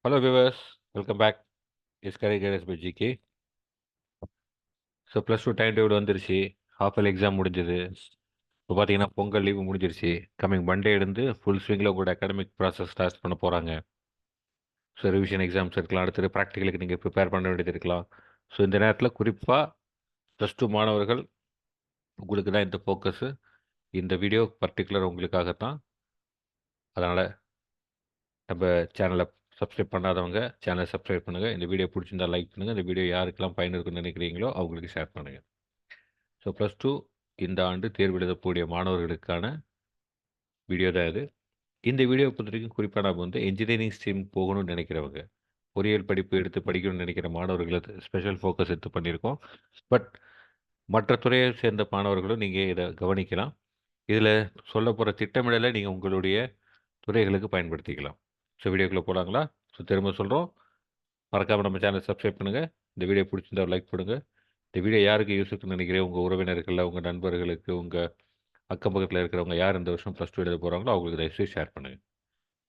Hello viewers, welcome back. It's Career Guidance by GK. So +2 time table வந்துருச்சு. Half yearly exam முடிஞ்சது. இப்போ பார்த்தீங்கன்னா Pongal leave முடிஞ்சிருச்சு. Coming Monday இருந்து ஃபுல் ஸ்விங்கில் உங்களோட அகாடமிக் ப்ராசஸ் ஸ்டார்ட் பண்ண போகிறாங்க. ஸோ ரிவிஷன் எக்ஸாம்ஸ் இருக்கலாம், அடுத்தது ப்ராக்டிக்கலுக்கு நீங்கள் ப்ரிப்பேர் பண்ண வேண்டியது இருக்கலாம். ஸோ இந்த நேரத்தில் குறிப்பாக +2 மாணவர்கள் உங்களுக்கு தான் இந்த ஃபோக்கஸு. இந்த வீடியோ பர்டிகுலர் உங்களுக்காகத்தான். அதனால் நம்ம சேனலை சப்ஸ்கிரைப் பண்ணாதவங்க சேனலை சப்ஸ்கிரைப் பண்ணுங்கள். இந்த வீடியோ பிடிச்சிருந்தா லைக் பண்ணுங்கள். இந்த வீடியோ யாருக்கெல்லாம் பயன் இருக்குன்னு நினைக்கிறீங்களோ அவங்களுக்கு ஷேர் பண்ணுங்கள். ஸோ +2 இந்த ஆண்டு தேர்வு எழுதக்கூடிய மாணவர்களுக்கான வீடியோ தான் இது. இந்த வீடியோ பொறுத்தவரைக்கும் குறிப்பாக நம்ம வந்து என்ஜினியரிங் ஸ்ட்ரீம் போகணும்னு நினைக்கிறவங்க, பொறியியல் படிப்பு எடுத்து படிக்கணும்னு நினைக்கிற மாணவர்களுக்கு ஸ்பெஷல் ஃபோக்கஸ் எடுத்து பண்ணியிருக்கோம். பட் மற்ற துறையை சேர்ந்த மாணவர்களும் நீங்கள் இதை கவனிக்கலாம். இதில் சொல்ல போகிற திட்டமிடலை நீங்கள் உங்களுடைய துறைகளுக்கு பயன்படுத்திக்கலாம். ஸோ வீடியோக்குள்ளே போகலாங்களா? ஸோ திரும்ப சொல்கிறோம், மறக்காமல் நம்ம சேனலை சப்ஸ்கிரைப் பண்ணுங்கள். இந்த வீடியோ பிடிச்சிருந்தா லைக் பண்ணுங்கள். இந்த வீடியோ யாருக்கு யூஸ் இருக்குன்னு நினைக்கிறேன், உங்கள் உறவினர்கள், உங்கள் நண்பர்களுக்கு, உங்கள் அக்கம் பக்கத்தில் இருக்கிறவங்க யார் இந்த வருஷம் +2 எழுத போகிறாங்களோ அவங்களுக்கு தயவுசெய்து ஷேர் பண்ணுங்கள்.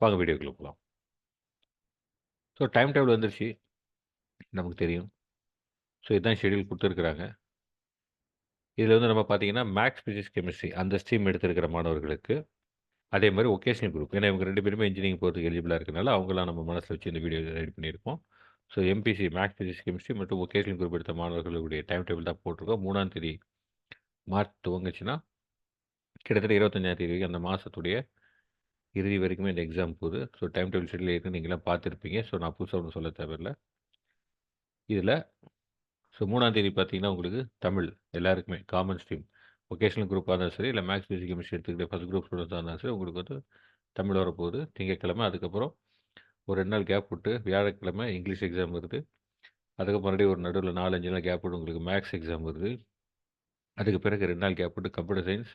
வாங்க வீடியோக்குள்ளே போகலாம். ஸோ டைம் டேபிள் வந்துருச்சு, நமக்கு தெரியும். ஸோ இதுதான் ஷெடியூல் கொடுத்துருக்குறாங்க. இதில் வந்து நம்ம பார்த்தீங்கன்னா மேக்ஸ், ஃபிசிக்ஸ், கெமிஸ்ட்ரி அந்த ஸ்ட்ரீம் எடுத்திருக்கிற மாணவர்களுக்கு, அதே மாதிரி ஒகேஷனல் குரூப், ஏன்னா இவங்க 2 பேருமே இன்ஜினியரிங் போகிறதுக்கு எலிஜிபிளாக இருக்கனால அவங்களாம் நம்ம மனசில் வச்சு இந்த வீடியோ ரெடி பண்ணியிருக்கோம். So MPC maths, physics, chemistry மற்றும் ஒகேஷனல் குரூப் எடுத்த மாணவர்களுடைய டைம் டேபிள் தான் போட்டிருக்கோம். 3ஆம் தேதி மார்ச் துவங்குச்சுன்னா கிட்டத்தட்ட 25ஆம் தேதி வரைக்கும் அந்த மாதத்துடைய இறுதி வரைக்குமே இந்த எக்ஸாம் போகுது. ஸோ டைம் டேபிள் ஷெட்யூல் ஏற்கனவே நீங்களாம் பார்த்துருப்பீங்க. ஸோ நான் புதுசாக ஒன்றும் சொல்ல தேவையில்ல. இதில் ஸோ 3ஆம் தேதி பார்த்தீங்கன்னா உங்களுக்கு தமிழ் எல்லாருக்குமே காமன் ஸ்ட்ரீம், வொகேஷனல் குரூப்பாக இருந்தாலும் சரி, இல்லை மேக்ஸ், ஃபிசிக்ஸ், கெமிஸ்ட்ரி எடுத்துக்கிட்டு ஃபஸ்ட் குரூப் ஸ்டூடெண்ட்ஸாக இருந்தாலும் சரி, உங்களுக்கு வந்து தமிழ் வரப்போகுது திங்கட்கிழமை. அதுக்கப்புறம் ஒரு 2 நாள் கேப் விட்டு வியாழக்கிழமை இங்கிலீஷ் எக்ஸாம் வருது. அதுக்கப்புறம் மறுபடியும் ஒரு நடுவில் 4-5 நாள் கேப் விட்டு உங்களுக்கு மேக்ஸ் எக்ஸாம் வருது. அதுக்கு பிறகு 2 நாள் கேப் விட்டு computer science,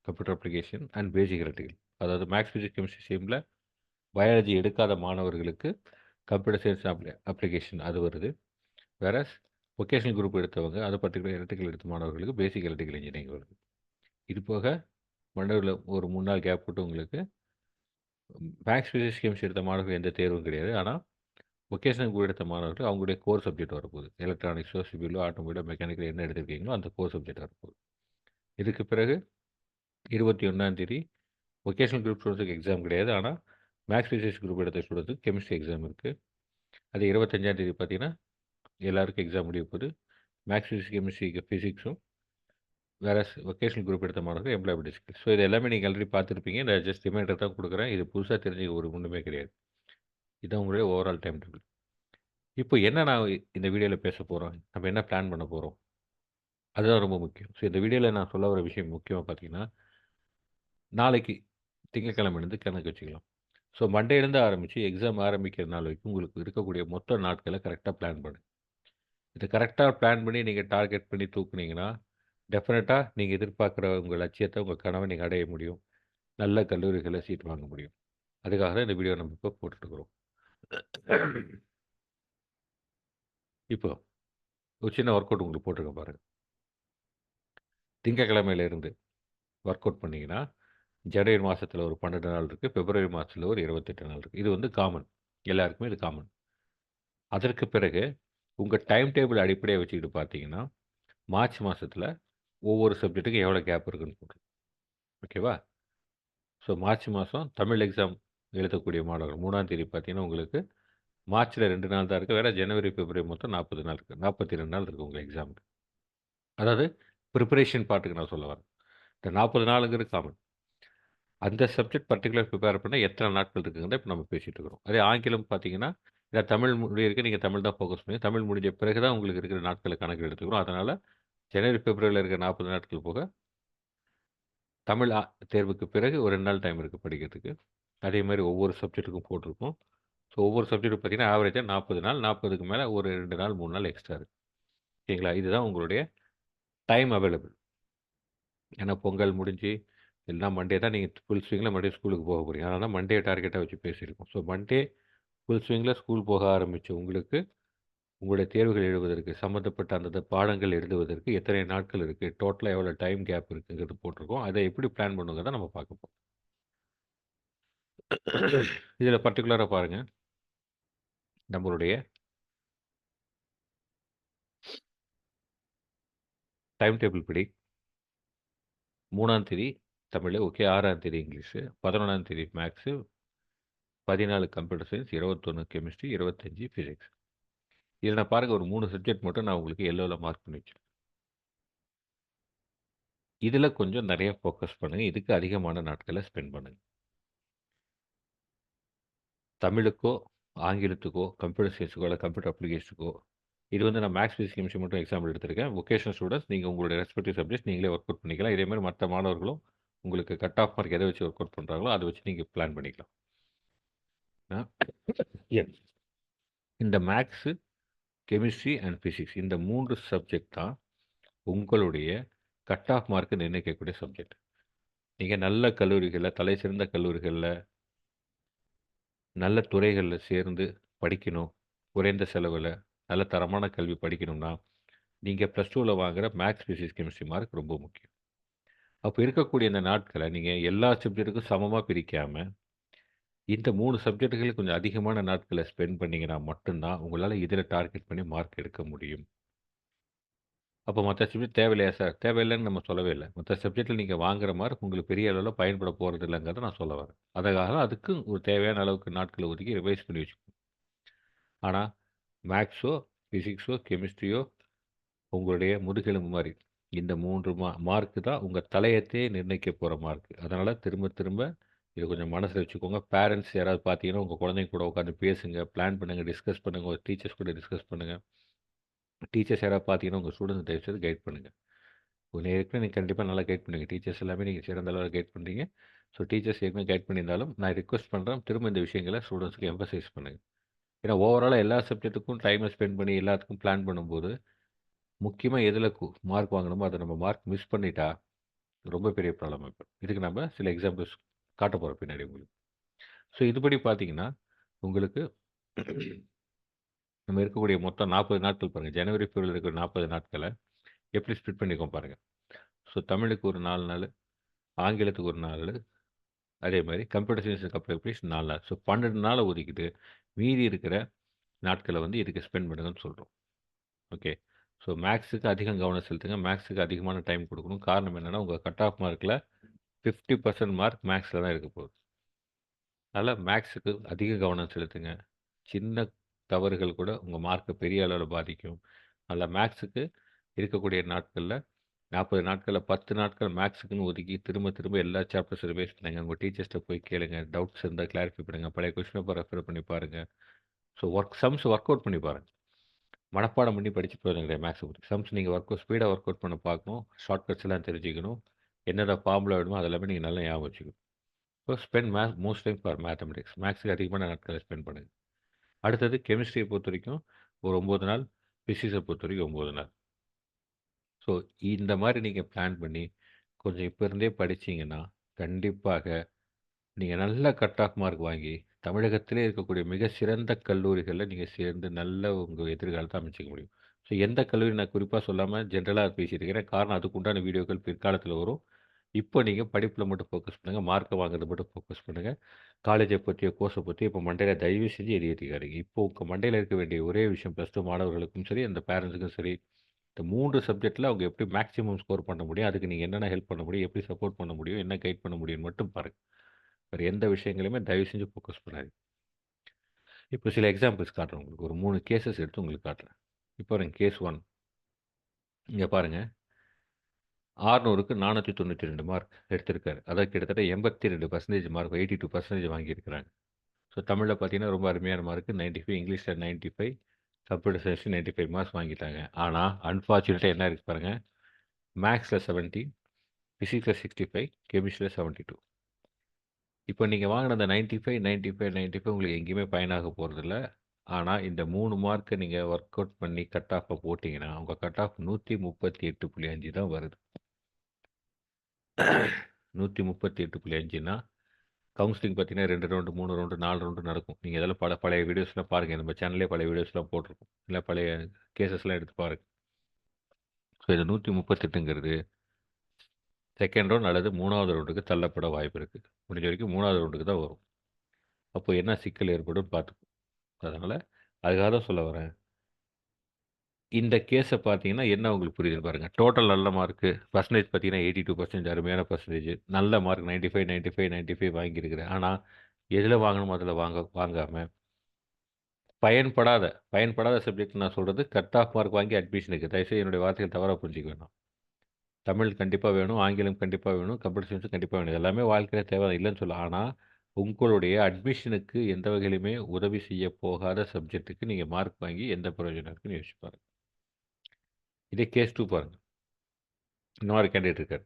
computer application and basic electrical, அதாவது மேக்ஸ், ஃபிசிக்ஸ், கெமிஸ்ட்ரி ஸ்ட்ரீமில் பயாலஜி எடுக்காத மாணவர்களுக்கு கம்ப்யூட்டர் சயின்ஸ் அப்ளிகேஷன் அது வருது. வேறஸ் வொகேஷனல் குரூப் எடுத்தவங்க, அது பர்டிகுலர் எலக்ட்ரிக்கல் எடுத்த மாணவர்களுக்கு பேசிக் எலக்ட்ரிக்கல் இன்ஜினியரிங் வருது. இது போக மண்டலில் ஒரு 3 நாள் கேப் விட்டு உங்களுக்கு மேக்ஸ், ஃபிசிக்ஸ், கெமிஸ்ட்ரி எடுத்த மாணவர்கள் எந்த தேர்வும் கிடையாது. ஆனால் வொகேஷனல் குரூப் எடுத்த மாணவர்கள் அவங்களுடைய கோர் சப்ஜெக்ட் வரப்போகுது. எலக்ட்ரானிக்ஸோ, சிவிலோ, ஆட்டோமொபைலோ, மெக்கானிக்கல் என்ன எடுத்திருக்கீங்களோ அந்த கோர் சப்ஜெக்ட் வரப்போகுது. இதுக்கு பிறகு 21ஆம் தேதி வொகேஷனல் குரூப் ஸ்டூடெண்ட்ஸுக்கு எக்ஸாம் கிடையாது. ஆனால் மேக்ஸ், ஃபிசிக்ஸ் குரூப் எடுத்த ஸ்டூடெண்ட்ஸுக்கு கெமிஸ்ட்ரி எக்ஸாம் இருக்குது. அது 25ஆம் தேதி பார்த்தீங்கன்னா எல்லாருக்கும் எக்ஸாம் முடிய போகுது. மேக்ஸ், ஃபிசிக்ஸ், கெமிஸ்ட்ரிக்கு ஃபிசிக்ஸும், வேறு வொகேஷனல் குரூப் எடுத்த மாணவர்கள் எம்ப்ளாயபிலிட்டி ஸ்கில்ஸ். ஸோ இது எல்லாமே நீங்கள் ஆல்ரெடி பார்த்துருப்பீங்க. நான் ஜஸ்ட் ரிமைண்டர் தான் கொடுக்குறேன். இது புதுசாக தெரிஞ்சுக்க ஒரு ஒன்றுமே கிடையாது. இதுதான் உங்களுடைய ஓவரால் டைம் டேபிள். இப்போ என்ன நான் இந்த வீடியோவில் பேச போகிறோம், நம்ம என்ன பிளான் பண்ண போகிறோம், அதுதான் ரொம்ப முக்கியம். ஸோ இந்த வீடியோவில் நான் சொல்ல வர விஷயம் முக்கியமாக பார்த்தீங்கன்னா, நாளைக்கு திங்கட்கிழமைலேருந்து கணக்கு வச்சுக்கலாம். ஸோ மண்டேலேருந்து ஆரம்பித்து எக்ஸாம் ஆரம்பிக்கிற நாள் வரைக்கும் உங்களுக்கு இருக்கக்கூடிய மொத்த நாட்களை கரெக்டாக பிளான் பண்ணுங்க. இதை கரெக்டாக பிளான் பண்ணி நீங்கள் டார்கெட் பண்ணி தூக்குனீங்கன்னா, டெஃபினட்டாக நீங்கள் எதிர்பார்க்குற உங்கள் லட்சியத்தை, உங்கள் கனவை நீங்கள் அடைய முடியும். நல்ல கல்லூரிகளில் சீட் வாங்க முடியும். அதுக்காக தான் இந்த வீடியோ நம்ம இப்போ போட்டுருக்குறோம். இப்போ ஒரு சின்ன ஒர்க் அவுட் உங்களுக்கு போட்டிருக்கேன் பாருங்கள். திங்கக்கிழமையிலேருந்து ஒர்க் அவுட் பண்ணிங்கன்னா, ஜனவரி மாதத்தில் ஒரு 12 நாள் இருக்குது, பிப்ரவரி மாதத்தில் ஒரு 28 நாள் இருக்குது. இது வந்து காமன், எல்லாருக்குமே இது காமன். அதற்கு பிறகு உங்கள் டைம் டேபிள் அடிப்படையாக வச்சுக்கிட்டு பார்த்தீங்கன்னா, மார்ச் மாதத்தில் ஒவ்வொரு சப்ஜெக்ட்டுக்கும் எவ்வளோ கேப் இருக்குன்னு போட்டுருக்கோம். ஓகேவா? ஸோ மார்ச் மாதம் தமிழ் எக்ஸாம் எழுதக்கூடிய மாணவர்கள் 3ஆம் தேதி பார்த்தீங்கன்னா, உங்களுக்கு மார்ச்சில் 2 நாள் தான் இருக்குது. வேறு ஜனவரி, பிப்ரவரி மொத்தம் 40 நாள் இருக்குது. 42 நாள் இருக்குது உங்கள் எக்ஸாமுக்கு. அதாவது ப்ரிப்பரேஷன் பார்ட்டுக்கு நான் சொல்ல வரேன். இந்த 40 நாளுங்கிறது காமன். அந்த சப்ஜெக்ட் பர்ட்டிகுலர் ப்ரிப்பேர் பண்ண எத்தனை நாட்கள் இருக்குங்கிறத இப்போ நம்ம பேசிகிட்டு இருக்கிறோம். அதே ஆங்கிலம் பார்த்தீங்கன்னா, இல்லை தமிழ் இருக்கு, நீங்கள் தமிழ் தான் ஃபோக்கஸ் பண்ணி தமிழ் முடிஞ்ச பிறகு தான் உங்களுக்கு இருக்கிற நாட்களை கணக்கு எடுத்துக்கிறோம். அதனால் ஜனவரி, பிப்ரவரியில் இருக்கிற 40 நாட்கள் போக தமிழ் தேர்வுக்கு பிறகு ஒரு 2 நாள் டைம் இருக்குது படிக்கிறதுக்கு. அதே மாதிரி ஒவ்வொரு சப்ஜெக்ட்டுக்கும் போட்டிருக்கோம். ஸோ ஒவ்வொரு சப்ஜெக்ட்டுக்கும் பார்த்தீங்கன்னா ஆவரேஜாக 40 நாள், 40க்கு மேலே ஒரு 2 நாள் 3 நாள் எக்ஸ்ட்ரா இருக்குது. ஓகேங்களா? இதுதான் உங்களுடைய டைம் அவைலபிள். ஏன்னா பொங்கல் முடிஞ்சு எல்லாம் மண்டே தான் நீங்கள் ஃபுல் ஸ்விங்கில் மறுபடியும் ஸ்கூலுக்கு போக போகிறீங்க. அதனால தான் மண்டே டார்கெட்டாக வச்சு பேசியிருக்கோம். ஸோ மண்டே ஃபுல் ஸ்விங்கில் ஸ்கூல் போக ஆரம்பித்த உங்களுக்கு, உங்களுடைய தேர்வுகள் எழுதுவதற்கு சம்மந்தப்பட்ட அந்த பாடங்கள் எழுதுவதற்கு எத்தனை நாட்கள் இருக்குது, டோட்டலாக எவ்வளோ டைம் கேப் இருக்குங்கிறது போட்டிருக்கோம். அதை எப்படி பிளான் பண்ணுங்கிறத நம்ம பார்க்க போகிறோம். 'இதில் பர்ட்டிகுலராக பாருங்கள். நம்மளுடைய டைம் டேபிள் படி 3ஆம் தேதி தமிழ், ஓகே. 6ஆம் தேதி இங்கிலீஷு, 11ஆம் தேதி maths, 14 computer science, 21 chemistry, 25 physics. இதில் நான் பாருங்க ஒரு 3 சப்ஜெக்ட் மட்டும் நான் உங்களுக்கு எல்லோவில் மார்க் பண்ணி வச்சேன். இதில் கொஞ்சம் நிறைய ஃபோக்கஸ் பண்ணுங்க. இதுக்கு அதிகமான நாட்களை ஸ்பெண்ட் பண்ணுங்க. தமிழுக்கோ, ஆங்கிலத்துக்கோ, கம்ப்யூட்டர் சயின்ஸுக்கோ இல்லை கம்ப்யூட்டர் அப்ளிகேஷனுக்கோ இது வந்து நான் மேக்ஸ், ஃபிசிக்ஸ், கெமிஸ்ட்ரி மட்டும் எக்ஸாம்பிள் எடுத்திருக்கேன். வொகேஷனல் ஸ்டூடெண்ட்ஸ் நீங்கள் உங்களுடைய ரெஸ்பெக்டிவ் சப்ஜெக்ட்ஸ் நீங்களே ஒர்க் அவுட் பண்ணிக்கலாம். இதே மாதிரி மற்ற மாணவர்களும் உங்களுக்கு கட் ஆஃப் மார்க் எதை வச்சு ஒர்க் அவுட் பண்ணுறாங்களோ அதை வச்சு நீங்கள் பிளான் பண்ணிக்கலாம். Yes. இந்த மேக்ஸு, கெமிஸ்ட்ரி அண்ட் ஃபிசிக்ஸ் இந்த 3 சப்ஜெக்ட் தான் உங்களுடைய கட் ஆஃப் மார்க்கு நிர்ணயிக்கக்கூடிய சப்ஜெக்ட். நீங்கள் நல்ல கல்லூரிகளில், தலை சிறந்த கல்லூரிகளில், நல்ல துறைகளில் சேர்ந்து படிக்கணும். குறைந்த செலவில் நல்ல தரமான கல்வி படிக்கணும்னா நீங்கள் ப்ளஸ் டூவில் வாங்குகிற மேக்ஸ், ஃபிசிக்ஸ், கெமிஸ்ட்ரி மார்க் ரொம்ப முக்கியம். அப்போ இருக்கக்கூடிய இந்த நாட்களை நீங்கள் எல்லா சப்ஜெக்ட்டுக்கும் சமமாக பிரிக்காமல் இந்த 3 சப்ஜெக்ட்டுகளுக்கு கொஞ்சம் அதிகமான நாட்களை ஸ்பெண்ட் பண்ணீங்கன்னா மட்டும்தான் உங்களால் இதில் டார்கெட் பண்ணி மார்க் எடுக்க முடியும். அப்போ மற்ற சப்ஜெக்ட் தேவையில்லையா சார்? தேவையில்லைன்னு நம்ம சொல்லவே இல்லை. மற்ற சப்ஜெக்ட்டில் நீங்கள் வாங்குற மார்க் உங்களுக்கு பெரிய அளவில் பயன்பட போகிறது இல்லைங்கிறத நான் சொல்ல வரேன். அதுக்காக அதுக்கு ஒரு தேவையான அளவுக்கு நாட்களை ஒதுக்கி ரிவைஸ் பண்ணி வச்சுக்கணும். ஆனால் மேக்ஸோ, ஃபிசிக்ஸோ, கெமிஸ்ட்ரியோ உங்களுடைய முதுகெலும்பு மாதிரி. இந்த 3 மார்க்கு தான் உங்கள் தலையத்தையே நிர்ணயிக்க போகிற மார்க். அதனால் திரும்ப திரும்ப இதை கொஞ்சம் மனசில் வச்சுக்கோங்க. பேரண்ட்ஸ் யாராவது பார்த்தீங்கன்னா உங்கள் குழந்தைங்க கூட உட்காந்து பேசுங்க, பிளான் பண்ணுங்கள், டிஸ்கஸ் பண்ணுங்கள், ஒரு டீச்சர்ஸ் கூட டிஸ்கஸ் பண்ணுங்கள். டீச்சர்ஸ் யாராவது பார்த்தீங்கன்னா உங்கள் ஸ்டூடெண்ட்ஸ் தயவுசெய்து கைட் பண்ணுங்கள். ஏற்கனவே நீங்கள் கண்டிப்பாக நல்லா கைட் பண்ணுவீங்க. டீச்சர்ஸ் எல்லாமே நீங்கள் சிறந்த அளவில் கைட் பண்ணுறீங்க. ஸோ டீச்சர்ஸ் ஏற்கனவே கைட் பண்ணியிருந்தாலும் நான் ரிக்வெஸ்ட் பண்ணுறேன், திரும்ப இந்த விஷயங்களை ஸ்டூடெண்ட்ஸ்க்கு எம்பசைஸ் பண்ணுங்கள். ஏன்னா ஓவராலாக எல்லா சப்ஜெக்ட்டுக்கும் டைமை ஸ்பெண்ட் பண்ணி எல்லாத்துக்கும் பிளான் பண்ணும்போது முக்கியமாக எதில் மார்க் வாங்கணுமோ அதை நம்ம மார்க் மிஸ் பண்ணிட்டா ரொம்ப பெரிய ப்ராப்ளம் இப்போ. இதுக்கு நம்ம சில எக்ஸாம்பிள்ஸ் காட்ட போகிறோம் பின்னாடி உங்களுக்கு. ஸோ இதுபடி பார்த்தீங்கன்னா உங்களுக்கு நம்ம இருக்கக்கூடிய மொத்தம் 40 நாட்கள் பாருங்கள். ஜனவரி, பிப்ரவரி இருக்கிற 40 நாட்களை எப்படி ஸ்ப்ளிட் பண்ணிக்கோம் பாருங்கள். ஸோ தமிழுக்கு ஒரு 4 நாள், ஆங்கிலத்துக்கு ஒரு 4 நாள், அதே மாதிரி கம்ப்யூட்டர் சயின்ஸுக்கு அப்ளிகேஷன் 4 நாள். ஸோ 12 நாளை ஒதுக்கிட்டு மீதி இருக்கிற நாட்களை வந்து இதுக்கு ஸ்பெண்ட் பண்ணுங்கன்னு சொல்கிறோம். ஓகே. ஸோ மேக்ஸுக்கு அதிகம் கவனம் செலுத்துங்க. மேக்ஸுக்கு அதிகமான டைம் கொடுக்கணும். காரணம் என்னென்னா உங்கள் கட் ஆஃப் மார்க்கில் 50% மார்க் மேக்ஸில் தான் இருக்க போகுது. அதனால் மேக்ஸுக்கு அதிக கவனம் செலுத்துங்க. சின்ன தவறுகள் கூட உங்கள் மார்க்கை பெரிய அளவில் பாதிக்கும். அதில் மேக்ஸுக்கு இருக்கக்கூடிய நாட்களில் 40 நாட்களில் 10 நாட்கள் மேக்ஸுக்குன்னு ஒதுக்கி திரும்ப திரும்ப எல்லா சாப்டர்ஸ் ரிவைஸ் பண்ணுங்கள். உங்கள் டீச்சர்ஸ்ட்டை போய் கேளுங்க. டவுட்ஸ் இருந்தால் கிளாரிஃபை பண்ணுங்கள். பழைய கொஸ்டின் பேப்பர் ரெஃபர் பண்ணி பாருங்கள். ஸோ சம்ஸ் ஒர்க் அவுட் பண்ணி பாருங்கள். மனப்பாடம் பண்ணி படிச்சு போயிருங்க கிடையாது மேக்ஸை பற்றி. சம்ஸ் நீங்கள் ஸ்பீடாக ஒர்க் அவுட் பண்ண பார்க்கணும். ஷார்ட்கட்ஸ் எல்லாம் தெரிஞ்சுக்கணும். என்னென்ன ஃபார்முலா வேணுமோ அதெல்லாமே நீங்கள் நல்லா ஞாபகம் வச்சுக்கணும். So spend most time for mathematics. மேக்ஸுக்கு அதிகமான நாட்களை ஸ்பெண்ட் பண்ணுங்கள். அடுத்தது கெமிஸ்ட்ரியை பொறுத்த வரைக்கும் ஒரு 9 நாள், ஃபிசிக்ஸை பொறுத்த வரைக்கும் 9 நாள். ஸோ இந்த மாதிரி நீங்கள் பிளான் பண்ணி கொஞ்சம் இப்போ இருந்தே படிச்சீங்கன்னா கண்டிப்பாக நீங்கள் நல்ல கட் ஆஃப் மார்க் வாங்கி தமிழகத்திலே இருக்கக்கூடிய மிக சிறந்த கல்லூரிகளில் நீங்கள் சேர்ந்து நல்ல உங்கள் எதிர்காலத்தை அமைச்சிக்க முடியும். ஸோ எந்த கல்லூரி நான் குறிப்பாக சொல்லாமல் ஜென்ரலாக பேசிட்டு இருக்கிறேன். காரணம் அதுக்கு உண்டான வீடியோக்கள் பிற்காலத்தில் வரும். இப்போ நீங்கள் படிப்பில் மட்டும் ஃபோக்கஸ் பண்ணுங்கள். மார்க்கை வாங்குறது மட்டும் ஃபோக்கஸ் பண்ணுங்கள். காலேஜை பற்றியோ கோர்ஸை பற்றி இப்போ மண்டையில் தயவு செஞ்சு ஏற்றிக்காதீங்க. இப்போ உங்கள் மண்டையில் இருக்க வேண்டிய ஒரே விஷயம் ப்ளஸ் டூ மாணவர்களுக்கும் சரி, அந்த பேரண்ட்ஸுக்கும் சரி, இந்த 3 சப்ஜெக்ட்டில் அவங்க எப்படி மேக்ஸிமம் ஸ்கோர் பண்ண முடியும், அதுக்கு நீங்கள் என்னென்ன ஹெல்ப் பண்ண முடியும், எப்படி சப்போர்ட் பண்ண முடியும், என்ன கைட் பண்ண முடியும்னு மட்டும் பாருங்கள். வேறு எந்த விஷயங்களையுமே தயவு செஞ்சு ஃபோக்கஸ் பண்ணாதீங்க. இப்போ சில எக்ஸாம்பிள்ஸ் காட்டுறேன் உங்களுக்கு. ஒரு 3 கேசஸ் எடுத்து உங்களுக்கு காட்டுறேன். இப்போ பாருங்க கேஸ் 1. இங்கே பாருங்கள் 600க்கு 492 மார்க் எடுத்திருக்காரு. அதாவது கிட்டத்தட்ட 82% மார்க், 82% வாங்கியிருக்கிறாங்க. ஸோ தமிழில் பார்த்தீங்கன்னா ரொம்ப அருமையான மார்க் 95, இங்கிலீஷில் 95, கம்ப்யூட்டர் சயின்ஸ் 95 மார்க்ஸ் வாங்கிட்டாங்க. ஆனால் அன்ஃபார்ச்சுனேட்டாக என்ன இருக்கு பாருங்கள், மேக்ஸில் 70, ஃபிசிக்ஸில் 65, கெமிஸ்ட்ரியில் 72. இப்போ நீங்கள் வாங்கின அந்த 95, 95, 95 உங்களுக்கு எங்கேயுமே பயனாக போகிறதில்ல. ஆனால் இந்த 3 மார்க்கை நீங்கள் ஒர்க் அவுட் பண்ணி கட் ஆஃபை போட்டிங்கன்னா உங்கள் கட் ஆஃப் 138.5 தான் வருது. 138.5னா கவுன்சிலிங் பார்த்தீங்கன்னா 2 ரவுண்டு, 3 ரவுண்டு, 4 ரவுண்டு நடக்கும். நீங்கள் இதெல்லாம் பழைய வீடியோஸ்லாம் பாருங்கள். நம்ம சேனல்லே பழைய வீடியோஸ்லாம் போட்டிருக்கோம். இல்லை பழைய கேசஸ்லாம் எடுத்து பாருங்கள். ஸோ இது 138ங்கிறது செகண்ட் ரவுண்ட் அல்லது 3வது ரவுண்டுக்கு தள்ளப்பட வாய்ப்பு இருக்குது. முடிஞ்ச வரைக்கும் 3வது ரவுண்டுக்கு தான் வரும். அப்போ என்ன சிக்கல் ஏற்படும் பார்த்துக்கணும். அதனால் அதுக்காக தான் சொல்ல வரேன். இந்த கேஸ பார்த்தீங்கன்னா, என்ன உங்களுக்கு புரியுதுன்னு பாருங்க. டோட்டல் நல்ல மார்க்கு, பெர்சன்டேஜ் பார்த்தீங்கன்னா 82% அருமையான பெர்சன்டேஜ். நல்ல மார்க் 95, 95, 95 வாங்கியிருக்கிறேன். ஆனா, எதுல வாங்கணுமோ அதுல வாங்காம, பயன்படாத பயன்படாத சப்ஜெக்ட் நான் சொல்றது கட் ஆஃப் மார்க் வாங்கி அட்மிஷனுக்கு. தயவுசெய்து என்னுடைய வார்த்தைகள் தவறா புரிஞ்சுக்க வேண்டாம். தமிழ் கண்டிப்பா வேணும், ஆங்கிலம் கண்டிப்பா வேணும், கம்ப்யூட்டர் சயின்ஸ் கண்டிப்பா வேணும். இது எல்லாமே வாழ்க்கையில தேவை இல்லன்னு சொல்லல. ஆனா, உங்களுடைய அட்மிஷனுக்கு எந்த வகையிலுமே உதவி செய்ய போகாத சப்ஜெக்ட்டுக்கு நீங்க மார்க் வாங்கி எந்த பிரயோஜனம் இருக்குன்னு யோசிச்சு பாருங்க. இதே கேஸ் 2 பாருங்க. இன்னொரு கேண்டிடேட் இருக்காரு.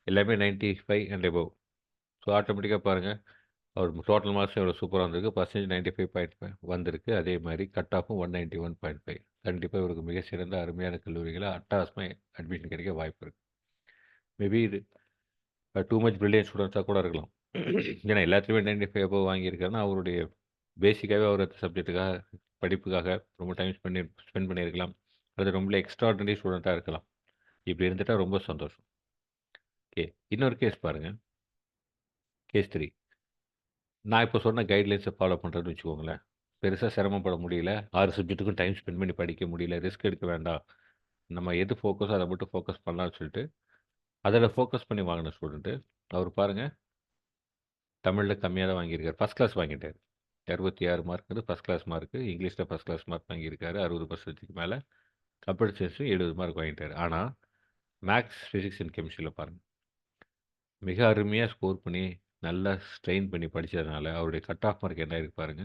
எல்லாமே 95 அண்ட் அபோவ். ஸோ ஆட்டோமேட்டிக்கா பாருங்க, அவர் டோட்டல் மார்க்ஸ் எவ்வளோ சூப்பரா வந்திருக்கு. பெர்சன்டேஜ் 95.5 வந்திருக்கு. அதே மாரி கட் ஆஃபும் 191.5. கண்டிப்பா இவருக்கு மிக சிறந்த அருமையான கல்லூரிகள அட்டகாசமா அட்மிஷன் கிடைக்க வாய்ப்பு இருக்கு. மேபி இது டூ மச் பிரில்லியன்ட் ஸ்டூடண்ட்ஸா கூட இருக்கலாம். ஏன்னா எல்லாத்துலயுமே 95 அபோவ் வாங்கியிருக்காருன்னா, அவருடைய பேசிக்காவே அவர் அந்த சப்ஜெக்ட்டுக்காக, படிப்புக்காக ரொம்ப டைம் ஸ்பெண்ட் பண்ணியிருக்கலாம். அல்லது ரொம்ப எக்ஸ்ட்ரார்டினரி ஸ்டூடண்ட்டா இருக்கலாம். இப்படி இருந்துட்டா ரொம்ப சந்தோஷம். ஓகே. இன்னொரு கேஸ் பாருங்க. கேஸ் 3. நான் இப்ப சொன்ன கைட்லைன்ஸ ஃபாலோ பண்றேன்னு வச்சுக்கோங்களேன். பெருசா சிரமப்பட முடியல. 6 சப்ஜெக்ட்டுக்கும் டைம் ஸ்பெண்ட் பண்ணி படிக்க முடியல. ரிஸ்க் எடுக்க வேண்டாம். நம்ம எது ஃபோக்கஸோ அத மட்டும் ஃபோக்கஸ் பண்ணலாம்னு சொல்லிட்டு, அதில ஃபோக்கஸ் பண்ணி வாங்குன ஸ்டூடண்ட்டு. அவரு பாருங்க, தமிழ்ல கம்மியா தான் வாங்கியிருக்காரு. ஃபர்ஸ்ட் கிளாஸ் வாங்கிட்டாரு. 66 மார்க் வந்து ஃபர்ஸ்ட் கிளாஸ் மார்க்கு. இங்கிலீஷ்ல ஃபர்ஸ்ட் கிளாஸ் மார்க் வாங்கியிருக்காரு. 60% மேல. கம்ப்யூட்டர் சயன்ஸ்லயும் 70 மார்க் வாங்கிட்டாரு. ஆனா, மேத்ஸ், பிசிக்ஸ் அண்ட் கெமிஸ்ட்ரில பாருங்க. மிக அருமையா ஸ்கோர் பண்ணி, நல்லா ஸ்ட்ரெயின் பண்ணி படிச்சதுனால, அவருடைய கட் ஆஃப் மார்க் என்ன ஆயிருக்கு பாருங்க.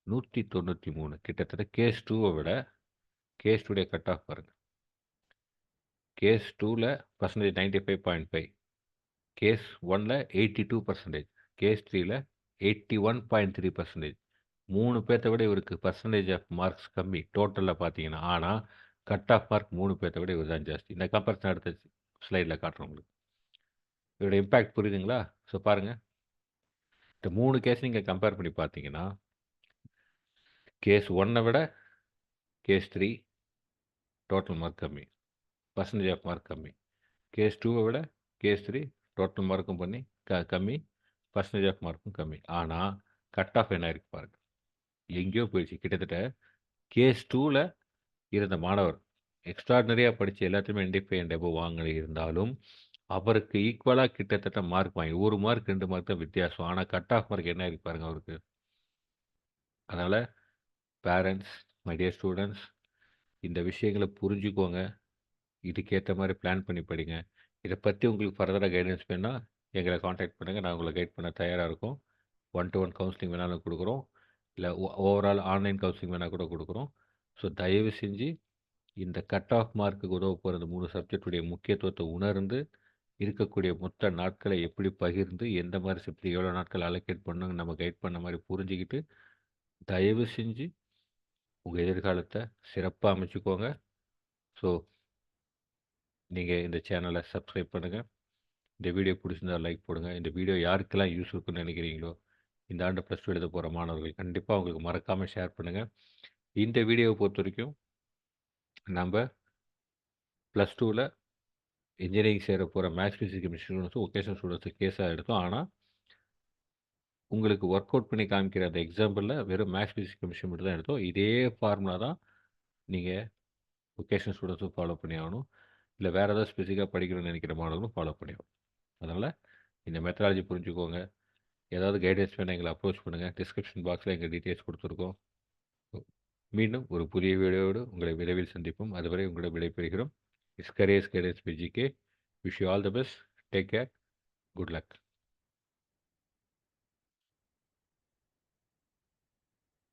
193. கிட்டத்தட்ட கேஸ் 2வ விட கேஸ் 2 உடைய கட் ஆஃப் பாருங்க. கேஸ் 2ல பெர்சன்டேஜ் 95.5. கேஸ் 1ல 82%. கேஸ் 3ல 81.3%. 3 பேத்த விட இவருக்கு பெர்சன்டேஜ் ஆஃப் மார்க்ஸ் கம்மி. டோட்டல்ல பார்த்தீங்கன்னா. ஆனா, கட் ஆஃப் மார்க் 3 பேத்த விட இவர் தான் ஜாஸ்தி. இந்த கம்பேரிசன் அடுத்த ஸ்லைட்ல காட்டுறேன் உங்களுக்கு. இதோட இம்பாக்ட் புரியுதுங்களா? ஸோ பாருங்க. இந்த 3 கேஸ் நீங்க கம்பேர் பண்ணி பார்த்தீங்கன்னா, கேஸ் 1 விட கேஸ் 3 டோட்டல் மார்க் கம்மி. பெர்சன்டேஜ் ஆஃப் மார்க் கம்மி. கேஸ் 2வ விட கேஸ் 3 டோட்டல் மார்க்கும் பண்ணி கம்மி. பெர்சன்டேஜ் ஆஃப் மார்க்கும் கம்மி. ஆனா, கட் ஆஃப் என்ன ஆயிருக்கு பாருங்க. எங்கேயோ போயிடுச்சு. கிட்டத்தட்ட கேஸ் 2ல இருந்த மாணவர் எக்ஸ்ட்ரார்டினரியா படிச்சு எல்லாத்துலயுமே 95 அண்ட் அபோவ் வாங்க இருந்தாலும், அவருக்கு ஈக்குவலா கிட்டத்தட்ட மார்க் வாங்கி 1 மார்க் 2 மார்க் தான் வித்தியாசம். ஆனா, கட் ஆஃப் மார்க் என்ன ஆயிருக்கு பாருங்க அவருக்கு. அதனால பேரண்ட்ஸ், மை டியர் ஸ்டூடண்ட்ஸ், இந்த விஷயங்கள புரிஞ்சுக்கோங்க. இதுக்கேத்த மாரி பிளான் பண்ணி படிங்க. இத பத்தி உங்களுக்கு ஃபர்தரா கைடன்ஸ் வேணும்னா, எங்கள கான்டாக்ட் பண்ணுங்க. நான் உங்கள கைட் பண்ண தயாரா இருக்கோம். ஒன் டூ ஒன் கவுன்சிலிங் வேணாலும் குடுக்குறோம். இல்ல ஓவரால் ஆன்லைன் கவுன்சிலிங் வேணா கூட குடுக்குறோம். ஸோ தயவு செஞ்சு இந்த கட் ஆஃப் மார்க்குக்கு உதவ போற இந்த 3 சப்ஜெக்ட் உடைய முக்கியத்துவத்த உணர்ந்து, இருக்கக்கூடிய மொத்த நாட்கள எப்படி பகிர்ந்து, எந்த மாரி சப்ஜெக்ட் எவ்வளோ நாட்கள் அலோகேட் பண்ணணும்னு நம்ம கைட் பண்ண மாரி புரிஞ்சுகிட்டு, தயவு செஞ்சு உங்க எதிர்காலத்த சிறப்பா அமைச்சுக்கோங்க. ஸோ நீங்க இந்த சேனல சப்ஸ்கிரைப் பண்ணுங்க. இந்த வீடியோ பிடிச்சிருந்தா லைக் போடுங்க. இந்த வீடியோ யாருக்கெல்லாம் யூஸ் இருக்குன்னு நினைக்கிறீங்களோ, இந்த ஆண்டு ப்ளஸ் டூ எழுத போகிற மாணவர்கள் கண்டிப்பாக உங்களுக்கு மறக்காமல் ஷேர் பண்ணுங்கள். இந்த வீடியோவை பொறுத்த வரைக்கும் நம்ம ப்ளஸ் டூவில் இன்ஜினியரிங் சேர போகிற மேத்ஸ் ஃபிசிக்ஸ் கெமிஸ்ட்ரி ஸ்டூடெண்ட்ஸும் ஒகேஷனல் ஸ்டூடெண்ட்ஸும் கேஸாக எடுத்தோம். ஆனால் உங்களுக்கு ஒர்க் அவுட் பண்ணி காமிக்கிற அந்த எக்ஸாம்பிளில் வெறும் மேத்ஸ் ஃபிசிக்ஸ் கெமிஸ்ட்ரி மட்டும் தான் எடுத்தோம். இதே ஃபார்முலா தான் நீங்கள் ஒகேஷனல் ஸ்டூடெண்ட்ஸும் ஃபாலோ பண்ணி ஆகணும். இல்லை வேறு ஏதாவது ஸ்பெசிஃபிக்காக படிக்கணும்னு நினைக்கிற மாணவர்களும் ஃபாலோ பண்ணி ஆகணும். அதனால் இந்த மெத்தடாலஜி புரிஞ்சுக்கோங்க. ஏதாவது கைடன்ஸ் வேணா எங்களை அப்ரோச் பண்ணுங்கள். டிஸ்கிரிப்ஷன் பாக்ஸில் எங்கள் டீட்டெயில்ஸ் கொடுத்துருக்கோம். மீண்டும் ஒரு புதிய வீடியோவோடு உங்களை விரைவில் சந்திப்போம். அதுவரை உங்களிடம் விடைபெறுகிறோம். It's careers guidance by GK. Wish you all the best. Take care. Good luck.